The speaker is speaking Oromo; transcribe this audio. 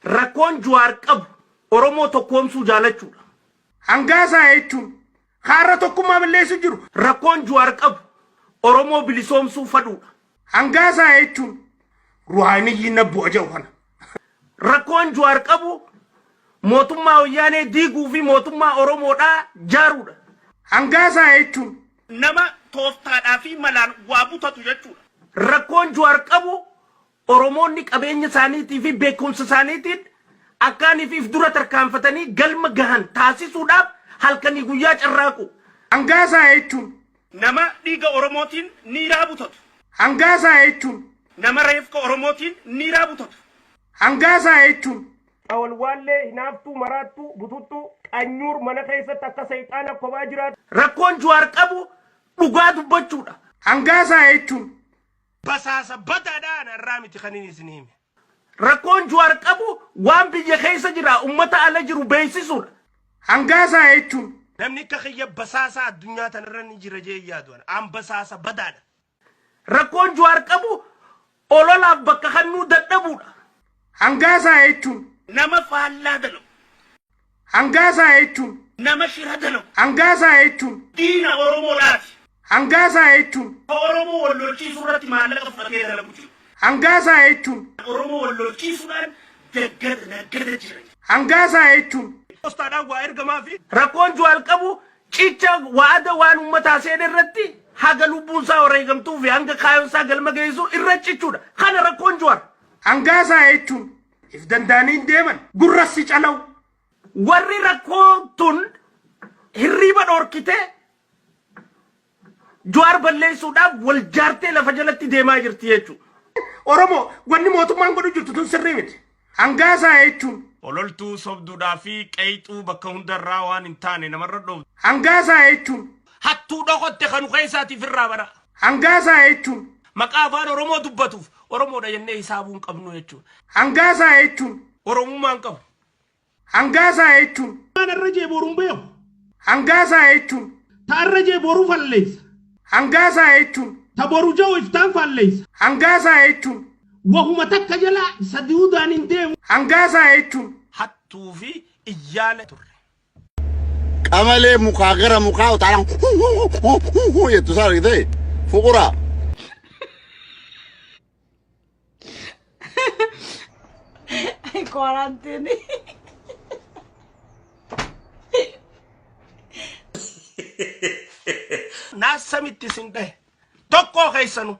Rakkoon Jawaar qabu Oromoo tokkoomsuu jaalachuudha. Hangaasaa jechuun haara tokkummaa balleessu jiru. Rakkoon Jawaar qabu Oromoo bilisoomsuu fadhuudha. Hangaasaa jechuun ruhaaniyyiin nabbu'a jedhu kana. Rakkoon Jawaar qabu mootummaa wayyaanee diiguu fi mootummaa Oromoodhaa jaaruudha. Hangaasaa jechuun nama tooftaadhaa fi malaan waa butatu jechuudha. Rakkoon Jawaar qabu Oromoonni qabeenya isaaniitii fi beekumsa isaaniitiin akkaaniif dura tarkaanfatanii galma gahan taasisuudhaaf halkanii guyyaa carraaqu. Hangaasaa jechuun nama dhiiga Oromootiin niiraa butatu. Hangaasaa jechuun nama reefka Oromootiin niiraa butatu. Hangaasaa jechuun awwaallee hinaaftuu maraattuu bututtuu qanyuur mana keessatti akka seexaana kophaa jiraatu. Rakkoon Jawaar qabu dhugaa dubbachuudha. Hangaasaa jechuun basaasa badaadhaan irraa miti kan inni isin hime. Rakkoon Jawaar qabu waan biyya keessa jira ummata ala jiru beeksisuudha. Hangaasaa jechuun namni akka kiyya basaasa addunyaa tanarra ni jira jee yaadu an basaasa badaadha. Rakkoon Jawaar qabu ololaaf bakka kannuu dadhabuudha. Hangaasaa jechuun nama faallaa dalagu. Hangaasaa jechuun nama shira dalagu. Hangaasaa jechuun diina Oromoodhaati. Hangaasaa jechuun Oromoo wallolchiisuu irratti maallaqa fudhatee dalagu jiru. Hangaasaa jechuun Oromoo wallolchiisuudhaan naggada jira. Hangaasaa jechuun postaadhaan waa ergamaa fi rakkoon Jawaar qabu cicha waada waan uummataa seen irratti haga lubbuun isaa wareegamtuu fi hanga kaayoon isaa galma geessu irra cichuudha. Kana rakkoon Jawaar. Hangaasaa jechuun if danda'anii deeman gurrassi calaw. Warri rakkoon tun hirriba dhorkitee Jawaar balleessuudhaaf wal jaartee lafa jalatti deemaa jirti jechuudha. Oromoo wanni mootummaan godhu jirtu tun sirrii miti. Hangaasaa jechuun ololtuu sobduudhaa fi qeexuu bakka hundarraa waan hin taane namarra dhooftu. Hangaasaa jechuun hattuu dhokotte kan keessaatiif irraa bara. Hangaasaa jechuun maqaa afaan Oromoo dubbatuuf Oromoodha jennee hisaabuu hin qabnu jechuudha. Hangaasaa jechuun Oromummaan qabu. Hangaasaa jechuun irra jee boruun beeku. Hangaasaa jechuun taarra jee boruu falleessa. Hangaasaa jechuun taboru jawu iftaan falleessa. Hangaasaa jechuun wahuma takka jala sadiudaan hin deemu. Hangaasaa jechuun hattuu fi iyyaala turre. Qamalee mukaa gara mukaa utaalaan jettu isaa argitee fuqura. Quarantine. Naasamitti sin dhahe tokkoo keessanu.